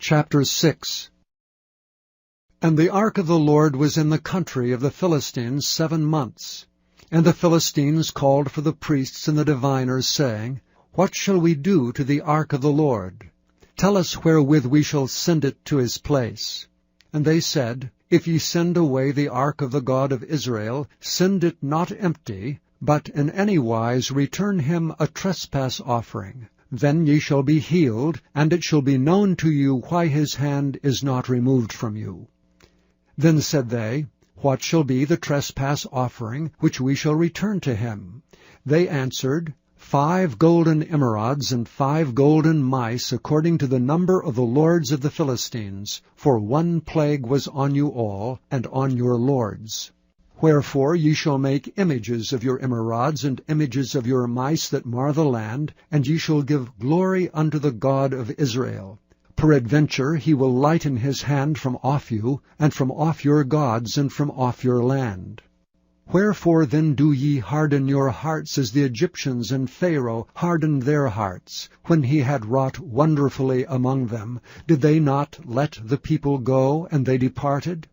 Chapter 6. And the ark of the Lord was in the country of the Philistines 7 months. And the Philistines called for the priests and the diviners, saying, What shall we do to the ark of the Lord? Tell us wherewith we shall send it to his place. And they said, If ye send away the ark of the God of Israel, send it not empty, but in any wise return him a trespass offering. Then ye shall be healed, and it shall be known to you why his hand is not removed from you. Then said they, What shall be the trespass offering which we shall return to him? They answered, 5 golden emerods and 5 golden mice, according to the number of the lords of the Philistines, for one plague was on you all, and on your lords. Wherefore ye shall make images of your emerods and images of your mice that mar the land, and ye shall give glory unto the God of Israel. Peradventure he will lighten his hand from off you, and from off your gods, and from off your land. Wherefore then do ye harden your hearts as the Egyptians and Pharaoh hardened their hearts? When he had wrought wonderfully among them, did they not let the people go, and they departed?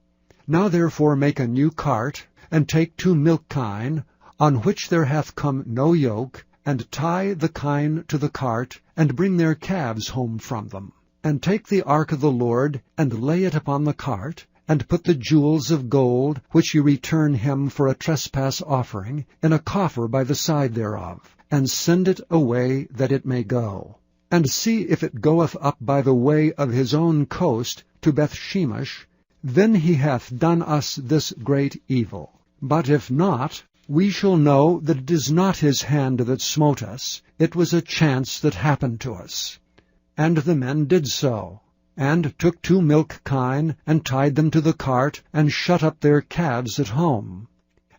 Now therefore make a new cart, and take 2 milk kine, on which there hath come no yoke, and tie the kine to the cart, and bring their calves home from them. And take the ark of the Lord, and lay it upon the cart, and put the jewels of gold, which ye return him for a trespass offering, in a coffer by the side thereof, and send it away that it may go. And see if it goeth up by the way of his own coast to Bethshemesh, then he hath done us this great evil. But if not, we shall know that it is not his hand that smote us, it was a chance that happened to us. And the men did so, and took 2 milk kine, and tied them to the cart, and shut up their calves at home.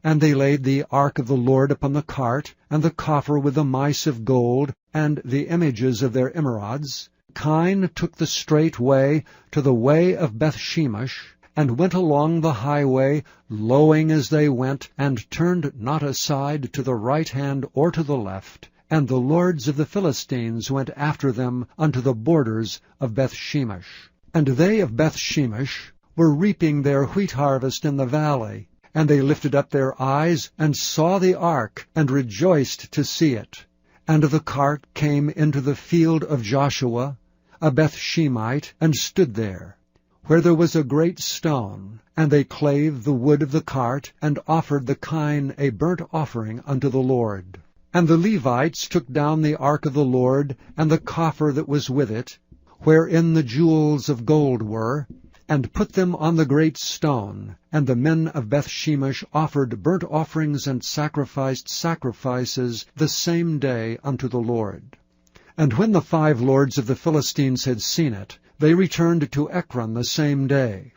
And they laid the ark of the Lord upon the cart, and the coffer with the mice of gold, and the images of their emerods. Kine took the straight way to the way of Bethshemesh, and went along the highway, lowing as they went, and turned not aside to the right hand or to the left. And the lords of the Philistines went after them unto the borders of Bethshemesh. And they of Bethshemesh were reaping their wheat harvest in the valley. And they lifted up their eyes, and saw the ark, and rejoiced to see it. And the cart came into the field of Joshua, a Bethshemite, and stood there, where there was a great stone. And they clave the wood of the cart, and offered the kine a burnt offering unto the Lord. And the Levites took down the ark of the Lord, and the coffer that was with it, wherein the jewels of gold were, and put them on the great stone. And the men of Bethshemesh offered burnt offerings and sacrificed sacrifices the same day unto the Lord. And when the 5 lords of the Philistines had seen it, they returned to Ekron the same day.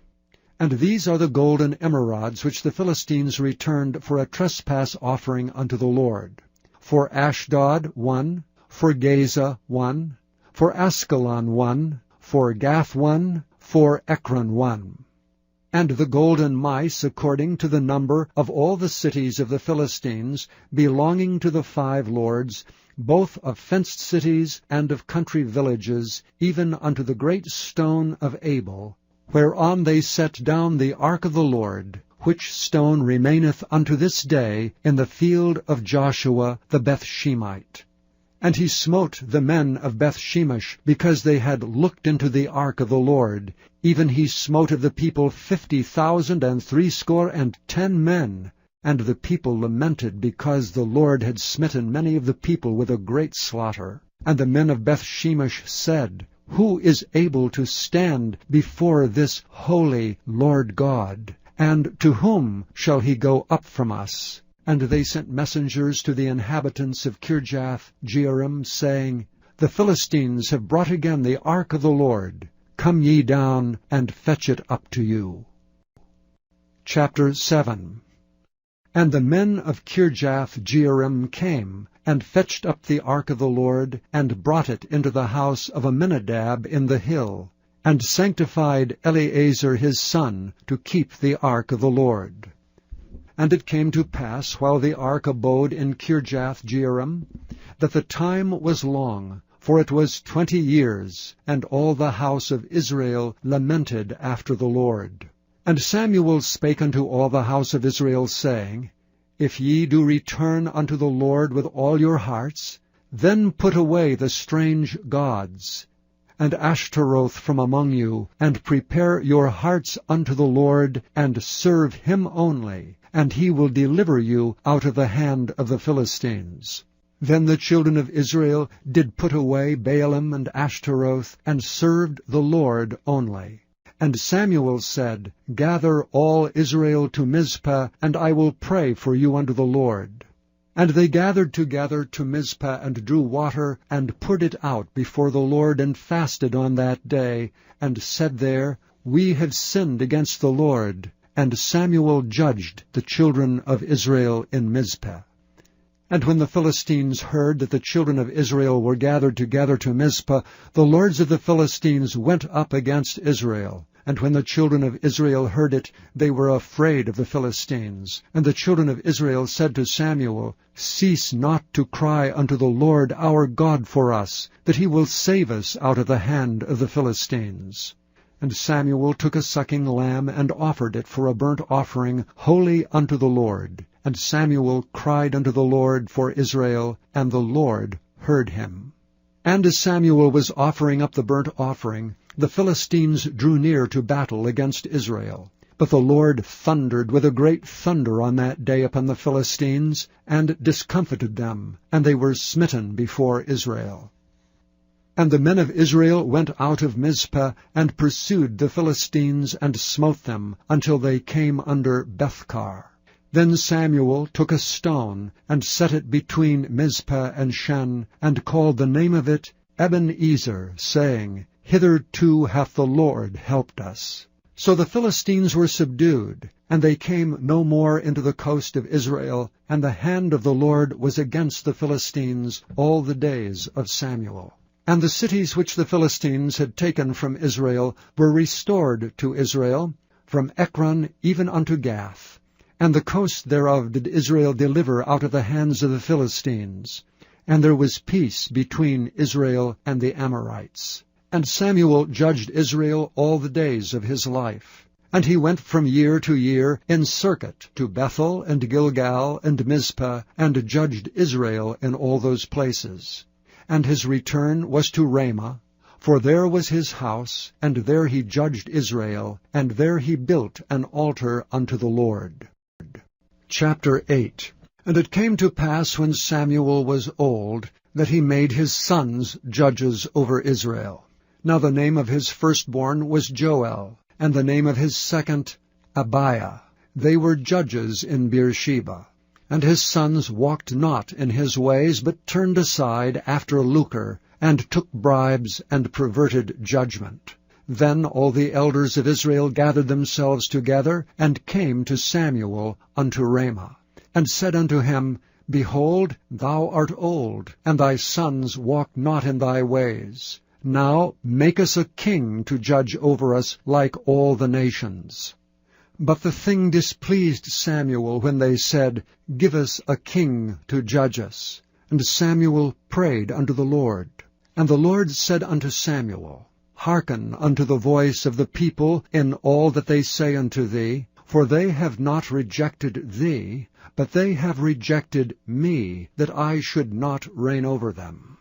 And these are the golden emerods which the Philistines returned for a trespass offering unto the Lord. For Ashdod 1, for Gaza 1, for Askelon 1, for Gath 1, for Ekron 1. And the golden mice according to the number of all the cities of the Philistines, belonging to the 5 lords, both of fenced cities and of country villages, even unto the great stone of Abel, whereon they set down the ark of the Lord, which stone remaineth unto this day in the field of Joshua the Bethshemite. And he smote the men of Bethshemesh, because they had looked into the ark of the Lord. Even he smote of the people 50,000 and 70 men. And the people lamented, because the Lord had smitten many of the people with a great slaughter. And the men of Bethshemesh said, Who is able to stand before this holy Lord God? And to whom shall he go up from us? And they sent messengers to the inhabitants of Kirjath-jearim, saying, The Philistines have brought again the ark of the Lord. Come ye down, and fetch it up to you. Chapter 7. And the men of Kirjath-jearim came, and fetched up the ark of the Lord, and brought it into the house of Abinadab in the hill, and sanctified Eleazar his son to keep the ark of the Lord. And it came to pass, while the ark abode in Kirjath-jearim, that the time was long, for it was 20 years, and all the house of Israel lamented after the Lord. And Samuel spake unto all the house of Israel, saying, If ye do return unto the Lord with all your hearts, then put away the strange gods, and Ashtaroth from among you, and prepare your hearts unto the Lord, and serve him only, and he will deliver you out of the hand of the Philistines. Then the children of Israel did put away Baalim and Ashtaroth, and served the Lord only. And Samuel said, Gather all Israel to Mizpah, and I will pray for you unto the Lord. And they gathered together to Mizpah, and drew water, and poured it out before the Lord, and fasted on that day, and said there, We have sinned against the Lord. And Samuel judged the children of Israel in Mizpah. And when the Philistines heard that the children of Israel were gathered together to Mizpah, the lords of the Philistines went up against Israel. And when the children of Israel heard it, they were afraid of the Philistines. And the children of Israel said to Samuel, Cease not to cry unto the Lord our God for us, that he will save us out of the hand of the Philistines. And Samuel took a sucking lamb, and offered it for a burnt offering, holy unto the Lord. And Samuel cried unto the Lord for Israel, and the Lord heard him. And as Samuel was offering up the burnt offering, the Philistines drew near to battle against Israel. But the Lord thundered with a great thunder on that day upon the Philistines, and discomfited them, and they were smitten before Israel. And the men of Israel went out of Mizpah, and pursued the Philistines, and smote them, until they came under Bethkar. Then Samuel took a stone, and set it between Mizpah and Shen, and called the name of it Ebenezer, saying, Hitherto hath the Lord helped us. So the Philistines were subdued, and they came no more into the coast of Israel, and the hand of the Lord was against the Philistines all the days of Samuel. And the cities which the Philistines had taken from Israel were restored to Israel, from Ekron even unto Gath. And the coast thereof did Israel deliver out of the hands of the Philistines. And there was peace between Israel and the Amorites. And Samuel judged Israel all the days of his life. And he went from year to year in circuit to Bethel and Gilgal and Mizpah, and judged Israel in all those places. And his return was to Ramah, for there was his house, and there he judged Israel, and there he built an altar unto the Lord. Chapter 8. And it came to pass, when Samuel was old, that he made his sons judges over Israel. Now the name of his firstborn was Joel, and the name of his second Abiah. They were judges in Beersheba. And his sons walked not in his ways, but turned aside after lucre, and took bribes, and perverted judgment. Then all the elders of Israel gathered themselves together, and came to Samuel unto Ramah, and said unto him, Behold, thou art old, and thy sons walk not in thy ways. Now make us a king to judge over us like all the nations. But the thing displeased Samuel when they said, Give us a king to judge us. And Samuel prayed unto the Lord. And the Lord said unto Samuel, Hearken unto the voice of the people in all that they say unto thee, for they have not rejected thee, but they have rejected me, that I should not reign over them.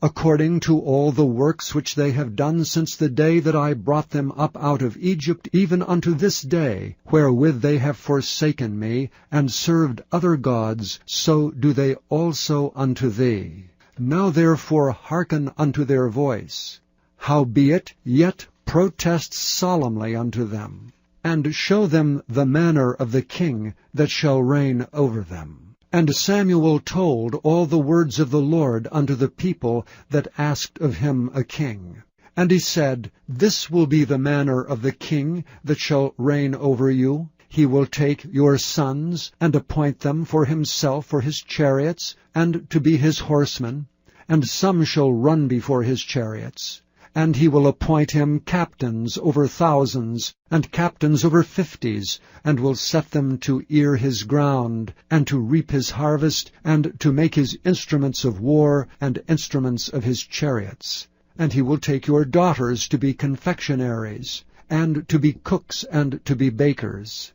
According to all the works which they have done since the day that I brought them up out of Egypt, even unto this day, wherewith they have forsaken me, and served other gods, so do they also unto thee. Now therefore hearken unto their voice. Howbeit, yet protest solemnly unto them, and show them the manner of the king that shall reign over them. And Samuel told all the words of the Lord unto the people that asked of him a king. And he said, This will be the manner of the king that shall reign over you. He will take your sons, and appoint them for himself for his chariots, and to be his horsemen. And some shall run before his chariots, And he will appoint him captains over thousands, and captains over 50s, and will set them to ear his ground, and to reap his harvest, and to make his instruments of war, and instruments of his chariots. And he will take your daughters to be confectionaries, and to be cooks, and to be bakers.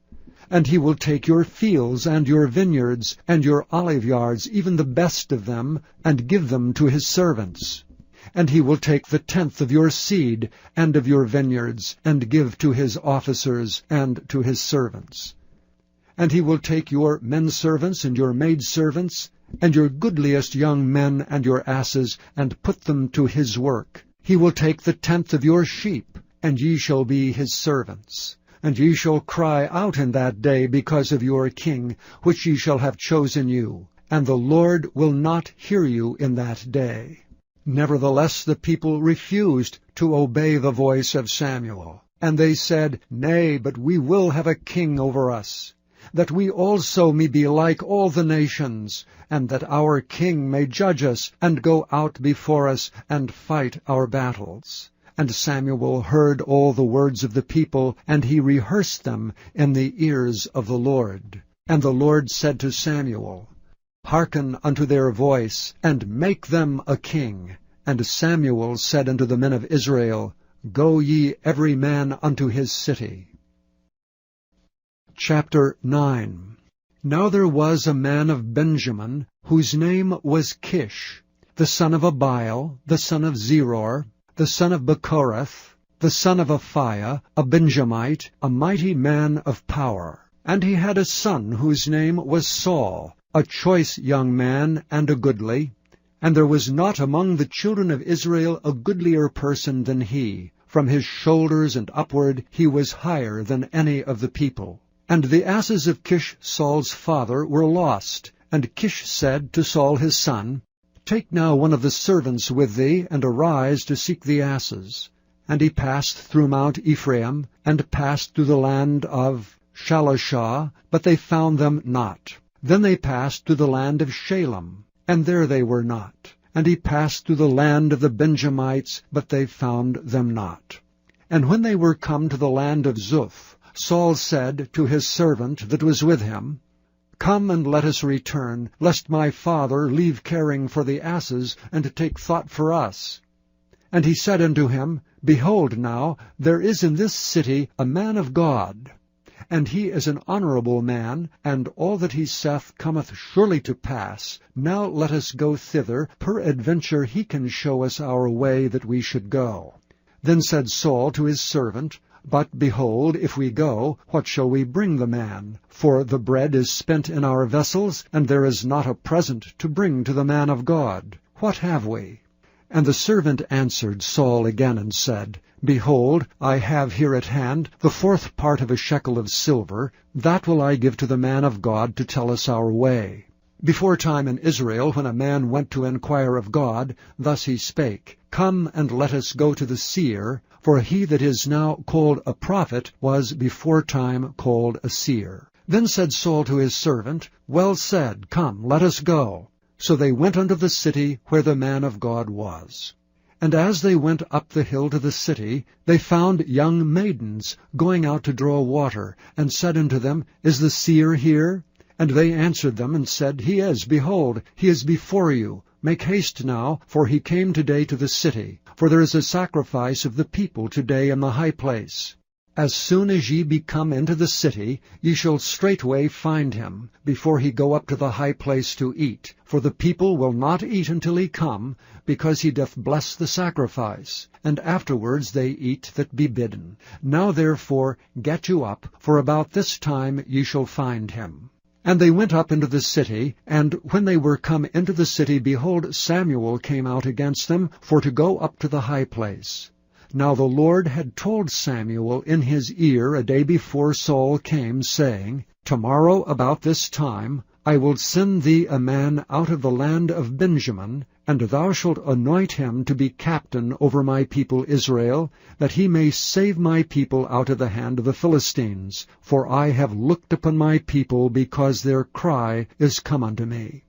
And he will take your fields and your vineyards, and your oliveyards, even the best of them, and give them to his servants. And he will take the 10th of your seed and of your vineyards, and give to his officers and to his servants. And he will take your men-servants and your maidservants, and your goodliest young men and your asses, and put them to his work. He will take the 10th of your sheep, and ye shall be his servants. And ye shall cry out in that day because of your king, which ye shall have chosen you. And the Lord will not hear you in that day. Nevertheless the people refused to obey the voice of Samuel. And they said, Nay, but we will have a king over us, that we also may be like all the nations, and that our king may judge us, and go out before us, and fight our battles. And Samuel heard all the words of the people, and he rehearsed them in the ears of the Lord. And the Lord said to Samuel, Hearken unto their voice, and make them a king. And Samuel said unto the men of Israel, Go ye every man unto his city. Chapter 9. Now there was a man of Benjamin, whose name was Kish, the son of Abiel, the son of Zeror, the son of Bechorath, the son of Aphiah, a Benjamite, a mighty man of power. And he had a son whose name was Saul, a choice young man and a goodly. And there was not among the children of Israel a goodlier person than he. From his shoulders and upward he was higher than any of the people. And the asses of Kish Saul's father were lost. And Kish said to Saul his son, Take now one of the servants with thee, and arise to seek the asses. And he passed through Mount Ephraim, and passed through the land of Shalishah, but they found them not. Then they passed through the land of Shalem, and there they were not. And he passed through the land of the Benjamites, but they found them not. And when they were come to the land of Zuph, Saul said to his servant that was with him, Come and let us return, lest my father leave caring for the asses, and take thought for us. And he said unto him, Behold now, there is in this city a man of God, and he is an honorable man, and all that he saith cometh surely to pass. Now let us go thither, peradventure he can show us our way that we should go. Then said Saul to his servant, But behold, if we go, what shall we bring the man? For the bread is spent in our vessels, and there is not a present to bring to the man of God. What have we? And the servant answered Saul again and said, Behold, I have here at hand the 4th part of a shekel of silver. That will I give to the man of God to tell us our way. Before time in Israel, when a man went to inquire of God, thus he spake, Come and let us go to the seer, for he that is now called a prophet was before time called a seer. Then said Saul to his servant, Well said, come, let us go. So they went unto the city where the man of God was. And as they went up the hill to the city, they found young maidens going out to draw water, and said unto them, Is the seer here? And they answered them, and said, He is, behold, he is before you. Make haste now, for he came today to the city. For there is a sacrifice of the people today in the high place. As soon as ye be come into the city, ye shall straightway find him, before he go up to the high place to eat. For the people will not eat until he come, because he doth bless the sacrifice. And afterwards they eat that be bidden. Now therefore get you up, for about this time ye shall find him. And they went up into the city, and when they were come into the city, behold, Samuel came out against them, for to go up to the high place. Now the Lord had told Samuel in his ear a day before Saul came, saying, Tomorrow about this time I will send thee a man out of the land of Benjamin, and thou shalt anoint him to be captain over my people Israel, that he may save my people out of the hand of the Philistines. For I have looked upon my people, because their cry is come unto me.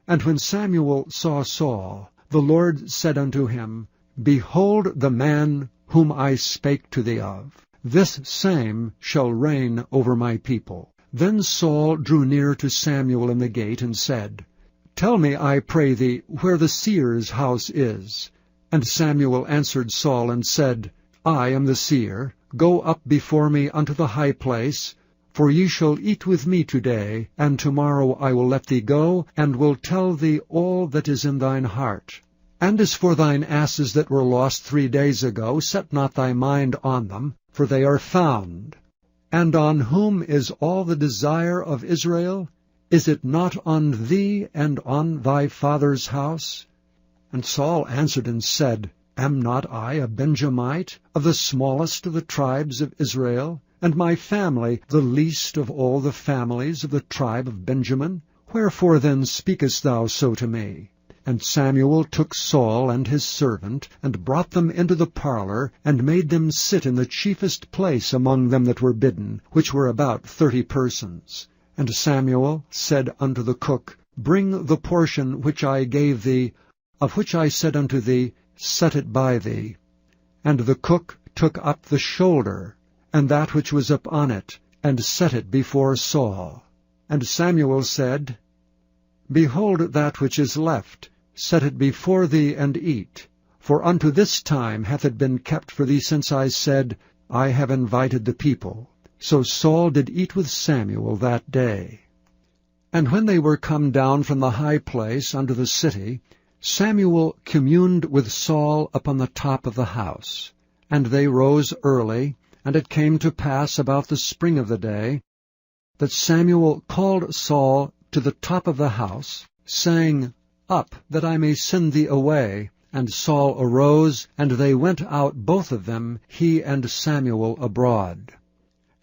And when Samuel saw Saul, the Lord said unto him, Behold the man whom I spake to thee of. This same shall reign over my people. Then Saul drew near to Samuel in the gate, and said, Tell me, I pray thee, where the seer's house is. And Samuel answered Saul, and said, I am the seer. Go up before me unto the high place, for ye shall eat with me today, and tomorrow I will let thee go, and will tell thee all that is in thine heart. And as for thine asses that were lost 3 days ago, set not thy mind on them, for they are found. And on whom is all the desire of Israel? Is it not on thee and on thy father's house? And Saul answered and said, Am not I a Benjamite, of the smallest of the tribes of Israel, and my family the least of all the families of the tribe of Benjamin? Wherefore then speakest thou so to me? And Samuel took Saul and his servant, and brought them into the parlor, and made them sit in the chiefest place among them that were bidden, which were about 30 persons. And Samuel said unto the cook, Bring the portion which I gave thee, of which I said unto thee, Set it by thee. And the cook took up the shoulder, and that which was upon it, and set it before Saul. And Samuel said, Behold that which is left, set it before thee, and eat. For unto this time hath it been kept for thee, since I said, I have invited the people. So Saul did eat with Samuel that day. And when they were come down from the high place unto the city, Samuel communed with Saul upon the top of the house. And they rose early, and it came to pass about the spring of the day, that Samuel called Saul to the top of the house, saying, Up, that I may send thee away. And Saul arose, and they went out both of them, he and Samuel, abroad.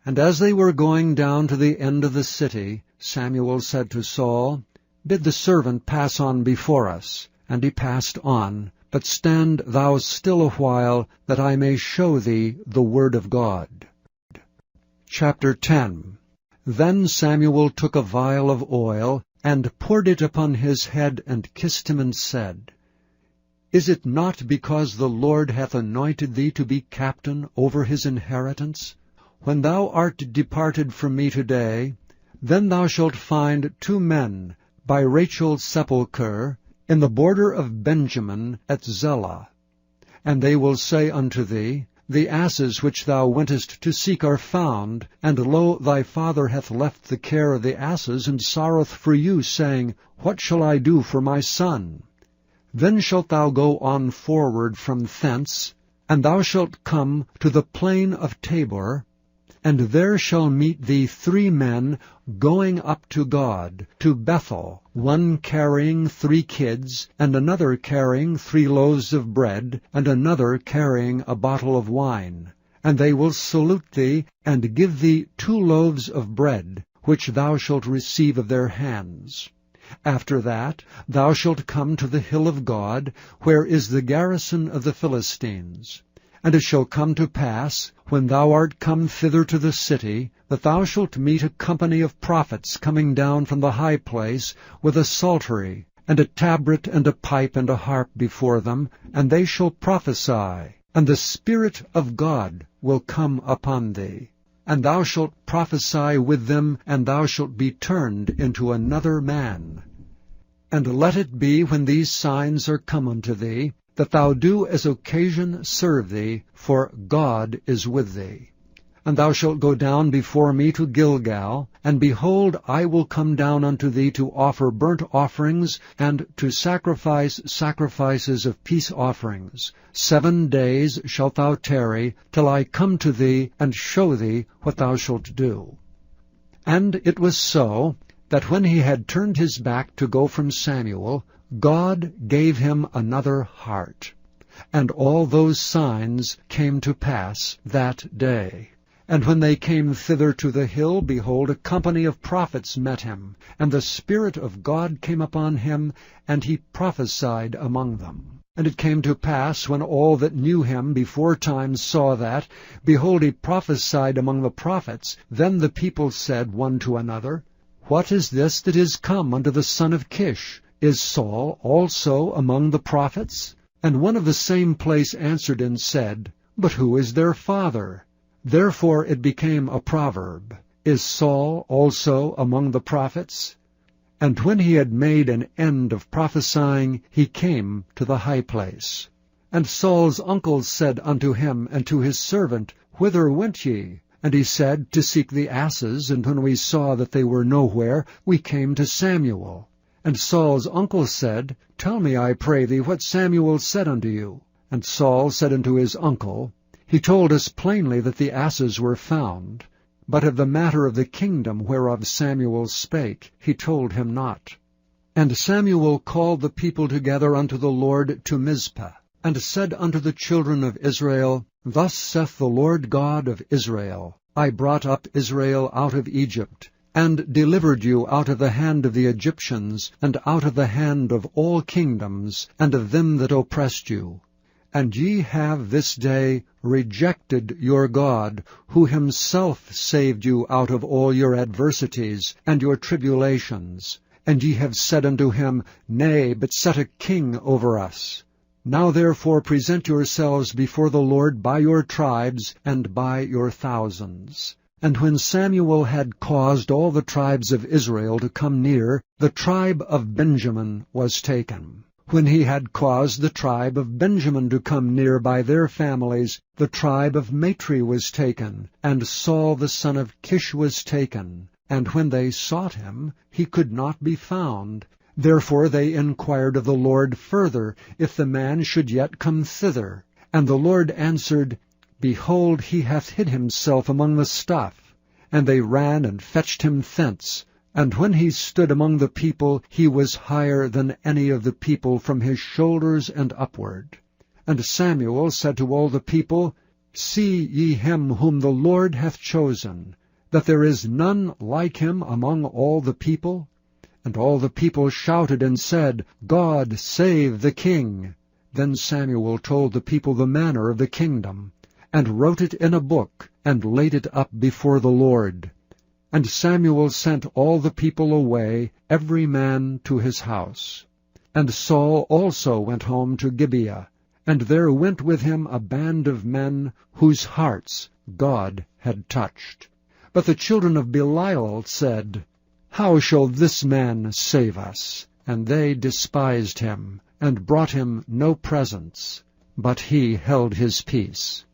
And as they were going down to the end of the city, Samuel said to Saul, Bid the servant pass on before us. And he passed on, but stand thou still a while, that I may show thee the word of God. Chapter 10. Then Samuel took a vial of oil, and poured it upon his head, and kissed him, and said, Is it not because the Lord hath anointed thee to be captain over his inheritance? When thou art departed from me today, then thou shalt find 2 men by Rachel's sepulchre, in the border of Benjamin at Zelah. And they will say unto thee, The asses which thou wentest to seek are found, and lo, thy father hath left the care of the asses, and sorroweth for you, saying, What shall I do for my son? Then shalt thou go on forward from thence, and thou shalt come to the plain of Tabor, and there shall meet thee 3 men going up to God, to Bethel, one carrying 3 kids, and another carrying 3 loaves of bread, and another carrying a bottle of wine. And they will salute thee, and give thee 2 loaves of bread, which thou shalt receive of their hands. After that thou shalt come to the hill of God, where is the garrison of the Philistines. And it shall come to pass, when thou art come thither to the city, that thou shalt meet a company of prophets coming down from the high place, with a psaltery, and a tabret, and a pipe, and a harp before them, and they shall prophesy. And the Spirit of God will come upon thee. And thou shalt prophesy with them, and thou shalt be turned into another man. And let it be, when these signs are come unto thee, that thou do as occasion serve thee, for God is with thee. And thou shalt go down before me to Gilgal, and behold, I will come down unto thee to offer burnt offerings, and to sacrifice sacrifices of peace offerings. 7 days shalt thou tarry, till I come to thee, and show thee what thou shalt do. And it was so, that when he had turned his back to go from Samuel, God gave him another heart. And all those signs came to pass that day. And when they came thither to the hill, behold, a company of prophets met him, and the Spirit of God came upon him, and he prophesied among them. And it came to pass, when all that knew him beforetime saw that, behold, he prophesied among the prophets, then the people said one to another, What is this that is come unto the son of Kish? Is Saul also among the prophets? And one of the same place answered and said, But who is their father? Therefore it became a proverb, Is Saul also among the prophets? And when he had made an end of prophesying, he came to the high place. And Saul's uncles said unto him and to his servant, Whither went ye? And he said, To seek the asses, and when we saw that they were nowhere, we came to Samuel. And Saul's uncle said, Tell me, I pray thee, what Samuel said unto you. And Saul said unto his uncle, He told us plainly that the asses were found, but of the matter of the kingdom whereof Samuel spake, he told him not. And Samuel called the people together unto the Lord to Mizpah, and said unto the children of Israel, Thus saith the Lord God of Israel, I brought up Israel out of Egypt, and delivered you out of the hand of the Egyptians, and out of the hand of all kingdoms, and of them that oppressed you. And ye have this day rejected your God, who himself saved you out of all your adversities and your tribulations. And ye have said unto him, Nay, but set a king over us. Now therefore present yourselves before the Lord by your tribes and by your thousands. And when Samuel had caused all the tribes of Israel to come near, the tribe of Benjamin was taken. When he had caused the tribe of Benjamin to come near by their families, the tribe of Matri was taken, and Saul the son of Kish was taken. And when they sought him, he could not be found. Therefore they inquired of the Lord further, if the man should yet come thither. And the Lord answered, Behold, he hath hid himself among the stuff. And they ran and fetched him thence. And when he stood among the people, he was higher than any of the people from his shoulders and upward. And Samuel said to all the people, See ye him whom the Lord hath chosen, that there is none like him among all the people? And all the people shouted and said, God save the king. Then Samuel told the people the manner of the kingdom, and wrote it in a book, and laid it up before the Lord. And Samuel sent all the people away, every man to his house. And Saul also went home to Gibeah, and there went with him a band of men whose hearts God had touched. But the children of Belial said, How shall this man save us? And they despised him, and brought him no presents, but he held his peace.